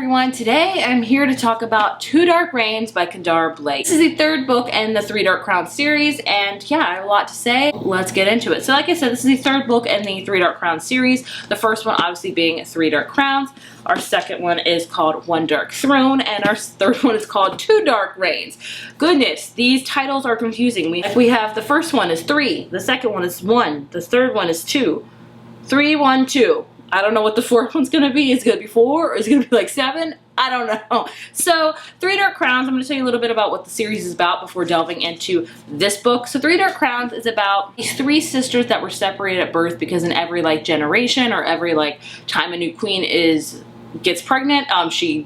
everyone, today I'm here to talk about Two Dark Reigns by Kendare Blake. This is the third book in the Three Dark Crowns series, and yeah, I have a lot to say. Let's get into it. So like I said, this is the third book in the Three Dark Crowns series. The first one obviously being Three Dark Crowns. Our second one is called One Dark Throne, and our third one is called Two Dark Reigns. Goodness, these titles are confusing. We have the first one is 3, the second one is 1, the third one is 2. 3, 1, 2. I don't know what the fourth one's gonna be. Is it gonna be 4 or is it gonna be like 7? I don't know. So, Three Dark Crowns, I'm gonna tell you a little bit about what the series is about before delving into this book. So Three Dark Crowns is about these 3 sisters that were separated at birth because in every like generation or every like time a new queen gets pregnant, she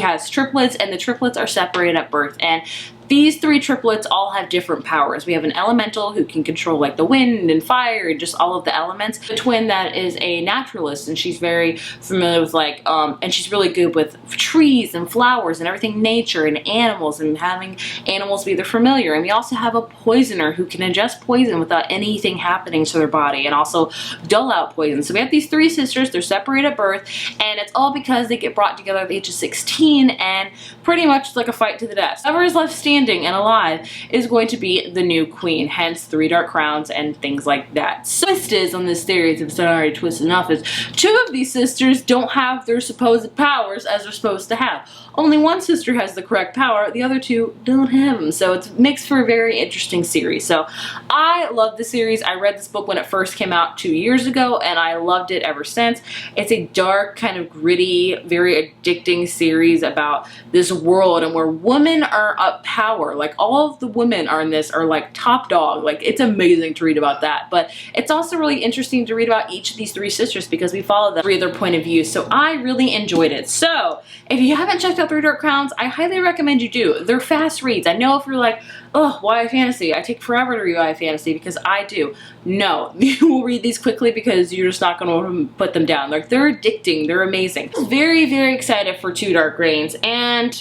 has triplets, and the triplets are separated at birth. And these 3 triplets all have different powers. We have an elemental who can control like the wind and fire and just all of the elements. The twin that is a naturalist, and she's very familiar with like, and she's really good with trees and flowers and everything nature and animals and having animals be their familiar. And we also have a poisoner who can ingest poison without anything happening to their body and also dull out poison. So we have these 3 sisters, they're separated at birth, and it's all because they get brought together at the age of 16 and pretty much it's like a fight to the death. Whoever is left standing and alive is going to be the new queen, hence 3 Dark Crowns and things like that. So twist is on this series, if it's not already twisted enough, is 2 of these sisters don't have their supposed powers as they're supposed to have. Only one sister has the correct power, the other 2 don't have them. So it makes for a very interesting series. So I love the series. I read this book when it first came out 2 years ago and I loved it ever since. It's a dark, kind of gritty, very addicting series about this world and where women are up power. Like all of the women are in this are like top dog. Like it's amazing to read about that. But it's also really interesting to read about each of these 3 sisters because we follow them through their point of view. So I really enjoyed it. So if you haven't checked out 3 Dark Crowns, I highly recommend you do. They're fast reads. I know if you're like, oh, YA fantasy, I take forever to read YA fantasy, because I do. No, you will read these quickly because you're just not going to put them down. Like they're addicting, they're amazing. I was very, very excited for Two Dark Reigns, and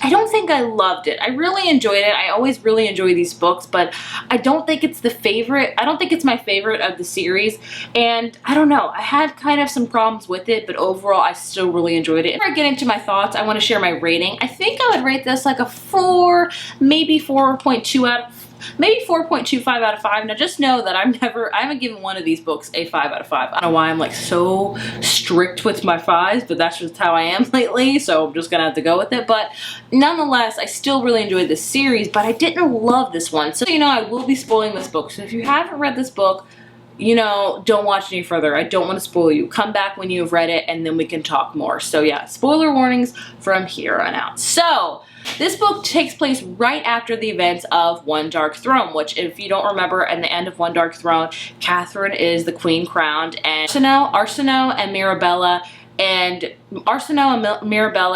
I don't think I loved it. I really enjoyed it. I always really enjoy these books, but I don't think it's the favorite. I don't think it's my favorite of the series, and I don't know. I had kind of some problems with it, but overall I still really enjoyed it. Before I get into my thoughts, I want to share my rating. I think I would rate this like a 4, maybe 4.2 out of maybe 4.25 out of 5. Now just know that I haven't given one of these books a 5 out of 5. I don't know why I'm like so strict with my 5s, but that's just how I am lately, so I'm just gonna have to go with it. But nonetheless, I still really enjoyed this series, but I didn't love this one. So you know, I will be spoiling this book. So if you haven't read this book, you know, don't watch any further. I don't want to spoil you. Come back when you've read it and then we can talk more. So yeah, spoiler warnings from here on out. So this book takes place right after the events of One Dark Throne, which if you don't remember, in the end of One Dark Throne, Catherine is the queen crowned, and Arsinoe and Mirabella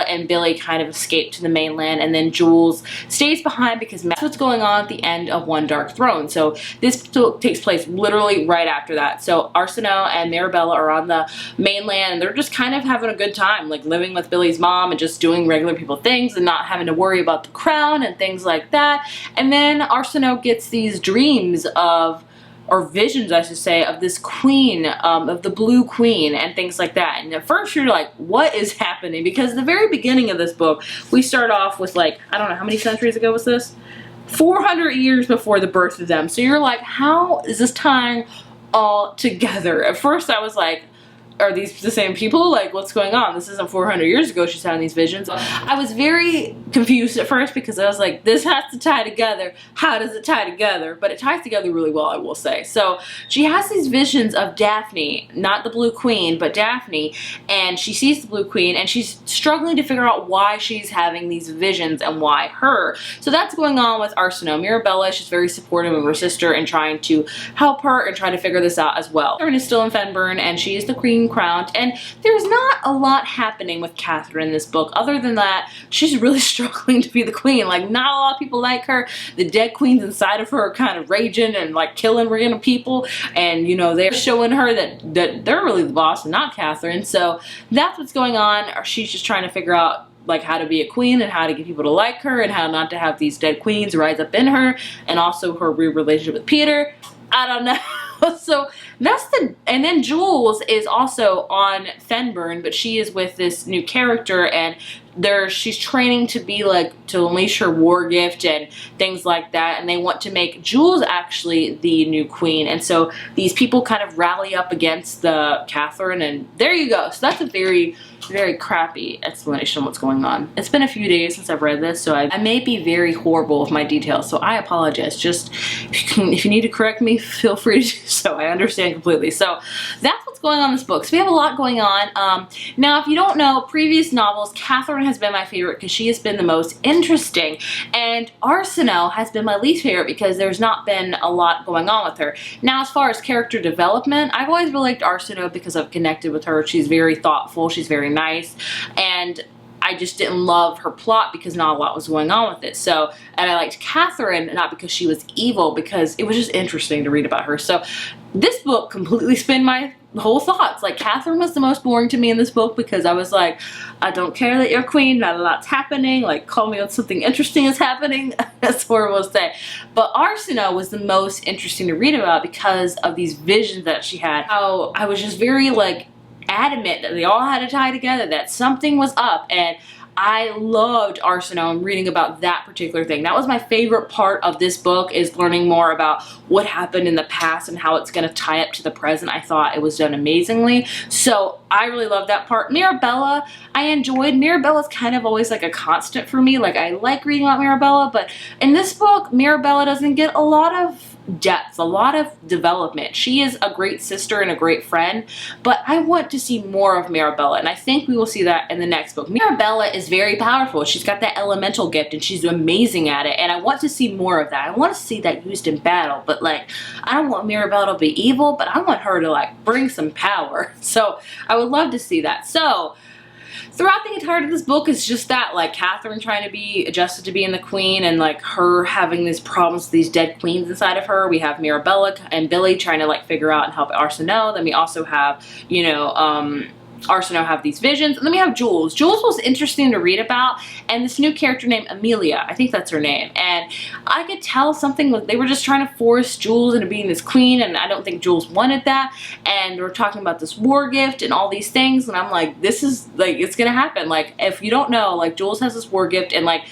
and Billy kind of escape to the mainland, and then Jules stays behind because that's what's going on at the end of One Dark Throne. So this takes place literally right after that. So Arsinoe and Mirabella are on the mainland and they're just kind of having a good time, like living with Billy's mom and just doing regular people things and not having to worry about the crown and things like that. And then Arsinoe gets these dreams of, or visions I should say, of this queen, of the blue queen and things like that. And at first you're like, what is happening? Because the very beginning of this book, we start off with like, I don't know, how many centuries ago was this? 400 years before the birth of them. So you're like, how is this tying all together? At first I was like, are these the same people? Like, what's going on? This isn't 400 years ago she's having these visions. I was very confused at first because I was like, this has to tie together. How does it tie together? But it ties together really well, I will say. So she has these visions of Daphne, not the Blue Queen, but Daphne, and she sees the Blue Queen and she's struggling to figure out why she's having these visions and why her. So that's going on with Arsinoe. Mirabella, she's very supportive of her sister and trying to help her and trying to figure this out as well. Catherine is still in Fenburn and she is the queen crowned, and there's not a lot happening with Catherine in this book other than that she's really struggling to be the queen. Like, not a lot of people like her. The dead queens inside of her are kind of raging and like killing random people, and you know, they're showing her that they're really the boss and not Catherine. So that's what's going on. She's just trying to figure out like how to be a queen and how to get people to like her and how not to have these dead queens rise up in her, and also her weird relationship with Peter. I don't know. So that's and then Jules is also on Fenburn, but she is with this new character, and she's training to be like, to unleash her war gift and things like that, and they want to make Jules actually the new queen. And so these people kind of rally up against the Catherine, and there you go. So that's a very, very crappy explanation of what's going on. It's been a few days since I've read this, so I may be very horrible with my details, so I apologize. Just if you need to correct me, feel free to do so. I understand completely. So that's what's going on in this book. So we have a lot going on. Now, if you don't know previous novels, Catherine has been my favorite because she has been the most interesting, and Arsenault has been my least favorite because there's not been a lot going on with her. Now, as far as character development, I've always really liked Arsenault because I've connected with her. She's very thoughtful, she's very nice, and I just didn't love her plot because not a lot was going on with it. So, and I liked Catherine not because she was evil, because it was just interesting to read about her. So this book completely spin my whole thoughts. Like, Catherine was the most boring to me in this book because I was like, I don't care that you're queen, not a lot's happening, like call me when something interesting is happening. That's horrible to say. But Arsenault was the most interesting to read about because of these visions that she had. How I was just very like adamant that they all had to tie together, that something was up, and I loved Arsenault and reading about that particular thing. That was my favorite part of this book, is learning more about what happened in the past and how it's going to tie up to the present. I thought it was done amazingly. So I really loved that part. Mirabella, I enjoyed. Mirabella's kind of always like a constant for me. Like, I like reading about Mirabella, but in this book, Mirabella doesn't get a lot of depth, a lot of development. She is a great sister and a great friend, but I want to see more of Mirabella, and I think we will see that in the next book. Mirabella is very powerful. She's got that elemental gift and she's amazing at it, and I want to see more of that. I want to see that used in battle, but like, I don't want Mirabella to be evil, but I want her to like bring some power. So I would love to see that. So throughout the entirety of this book is just that, like, Catherine trying to be adjusted to being the queen, and like her having these problems with these dead queens inside of her. We have Mirabella and Billy trying to like figure out and help Arsenault. Then we also have, you know, Arsenault have these visions. And then we have Jules. Jules was interesting to read about, and this new character named Amelia, I think that's her name, and I could tell something, they were just trying to force Jules into being this queen, and I don't think Jules wanted that, and we're talking about this war gift and all these things, and I'm like, this is like, it's gonna happen. Like, if you don't know, like, Jules has this war gift, and like,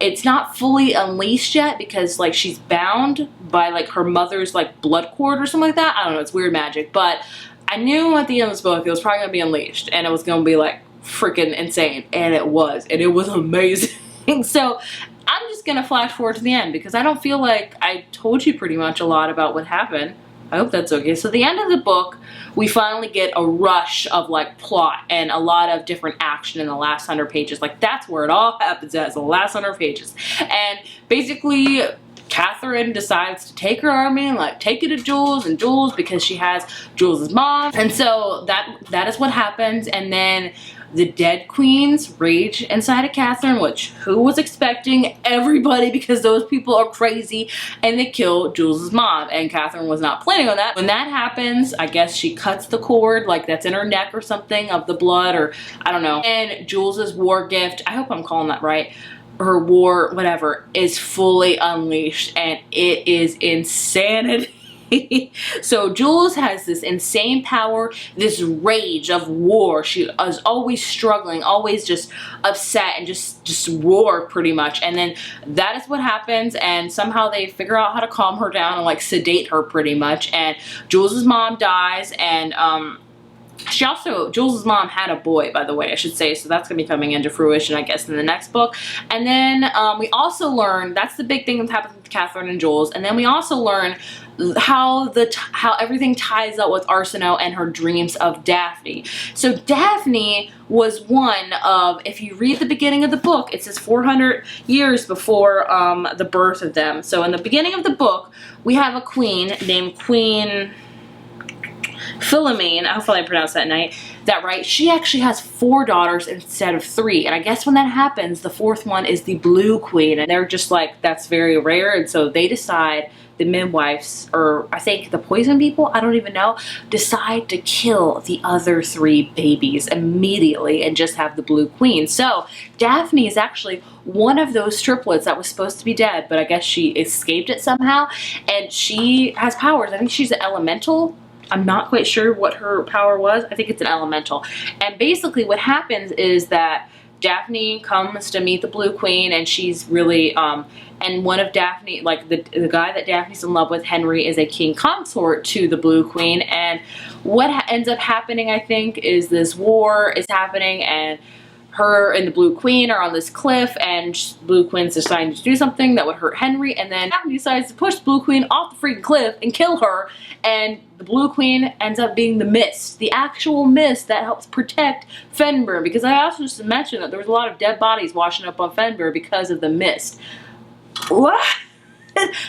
it's not fully unleashed yet because like she's bound by like her mother's like blood cord or something like that. I don't know, it's weird magic, but I knew at the end of this book it was probably going to be unleashed and it was going to be like freaking insane, and it was amazing. So I'm just going to flash forward to the end because I don't feel like I told you pretty much a lot about what happened. I hope that's okay. So the end of the book, we finally get a rush of like plot and a lot of different action in the last 100 pages. Like, that's where it all happens, at the last 100 pages. And basically, Catherine decides to take her army and like take it to Jules, and Jules, because she has Jules's mom, and so that is what happens. And then the dead queens rage inside of Catherine, which who was expecting? Everybody, because those people are crazy, and they kill Jules's mom, and Catherine was not planning on that. When that happens, I guess she cuts the cord, like that's in her neck or something, of the blood, or I don't know. And Jules's war gift, I hope I'm calling that right, her war, whatever, is fully unleashed, and it is insanity. So Jules has this insane power, this rage of war. She is always struggling, always just upset, and just war pretty much. And then that is what happens, and somehow they figure out how to calm her down and like sedate her pretty much. And Jules's mom dies, and she also, Jules's mom had a boy, by the way, I should say, so that's going to be coming into fruition, I guess, in the next book. And then we also learn, that's the big thing that happens with Catherine and Jules, and then we also learn how everything ties up with Arsenault and her dreams of Daphne. So Daphne was one of, if you read the beginning of the book, it says 400 years before the birth of them. So in the beginning of the book, we have a queen named Queen Philomene, hopefully I pronounced that right, she actually has 4 daughters instead of 3. And I guess when that happens, the 4th one is the Blue Queen. And they're just like, that's very rare. And so they decide, the midwives, or I think the poison people, I don't even know, decide to kill the other 3 babies immediately and just have the Blue Queen. So Daphne is actually one of those triplets that was supposed to be dead, but I guess she escaped it somehow. And she has powers. I think she's an elemental. I'm not quite sure what her power was. I think it's an elemental. And basically what happens is that Daphne comes to meet the Blue Queen, and she's really, and one of Daphne, like the guy that Daphne's in love with, Henry, is a king consort to the Blue Queen. And what ends up happening, I think, is this war is happening, and her and the Blue Queen are on this cliff, and Blue Queen's deciding to do something that would hurt Henry, and then Daphne decides to push the Blue Queen off the freaking cliff and kill her, and the Blue Queen ends up being the mist, the actual mist that helps protect Fenrir, because I also just mentioned that there was a lot of dead bodies washing up on Fenrir because of the mist. What?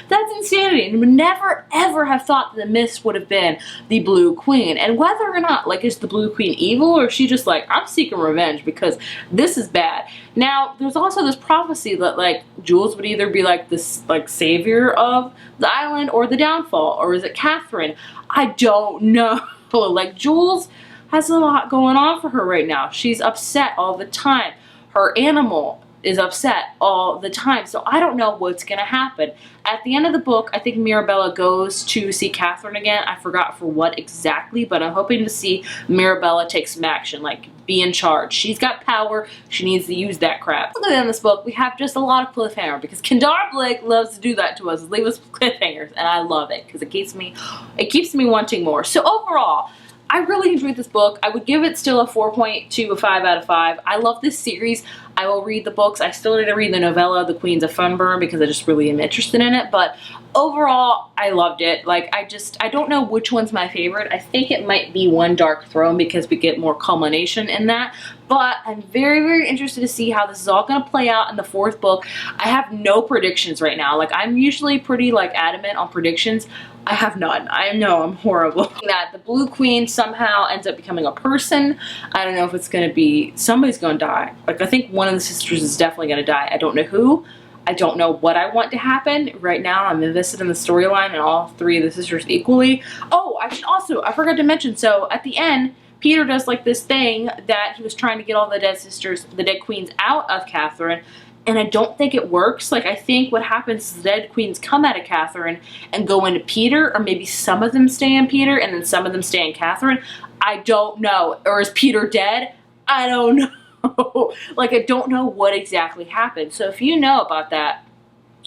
That's insanity. And would never ever have thought that the mist would have been the Blue Queen. And whether or not, like, is the Blue Queen evil, or is she just like, I'm seeking revenge because this is bad. Now, there's also this prophecy that, like, Jules would either be like this, like, savior of the island or the downfall, or is it Catherine? I don't know. Like, Jules has a lot going on for her right now. She's upset all the time. Her animal is upset all the time. So I don't know what's gonna happen. At the end of the book, I think Mirabella goes to see Catherine again. I forgot for what exactly, but I'm hoping to see Mirabella take some action, like be in charge. She's got power, she needs to use that crap. Look at in this book, we have just a lot of cliffhanger, because Kendare Blake loves to do that to us, leave us cliffhangers, and I love it, because it keeps me wanting more. So overall, I really enjoyed this book. I would give it still a 4.2, a 5 out of 5. I love this series. I will read the books. I still need to read the novella, The Queens of Funburn, because I just really am interested in it. But overall, I loved it. Like, I don't know which one's my favorite. I think it might be One Dark Throne, because we get more culmination in that. But I'm very, very interested to see how this is all going to play out in the 4th book. I have no predictions right now. Like, I'm usually pretty, like, adamant on predictions. I have none. I know I'm horrible. That the Blue Queen somehow ends up becoming a person. I don't know if it's going to be, somebody's going to die. Like, I think one of the sisters is definitely going to die. I don't know who. I don't know what I want to happen. Right now, I'm invested in the storyline and all 3 of the sisters equally. Oh, I forgot to mention, so at the end, Peter does like this thing that he was trying to get all the dead sisters, the dead queens out of Catherine. And I don't think it works. Like, I think what happens is the dead queens come out of Catherine and go into Peter, or maybe some of them stay in Peter and then some of them stay in Catherine. I don't know. Or is Peter dead? I don't know. Like, I don't know what exactly happened. So if you know about that,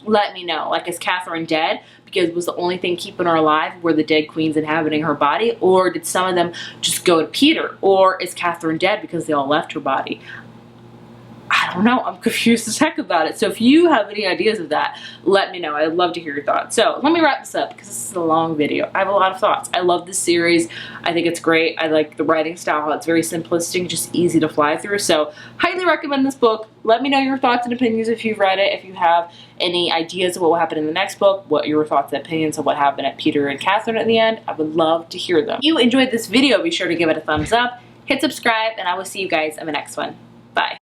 let me know. Like, is Catherine dead because it was the only thing keeping her alive were the dead queens inhabiting her body? Or did some of them just go to Peter? Or is Catherine dead because they all left her body? I don't know. I'm confused as heck about it. So if you have any ideas of that, let me know. I'd love to hear your thoughts. So let me wrap this up, because this is a long video. I have a lot of thoughts. I love this series. I think it's great. I like the writing style. It's very simplistic, just easy to fly through. So highly recommend this book. Let me know your thoughts and opinions if you've read it. If you have any ideas of what will happen in the next book, what your thoughts and opinions of what happened at Peter and Catherine at the end, I would love to hear them. If you enjoyed this video, be sure to give it a thumbs up, hit subscribe, and I will see you guys in the next one. Bye.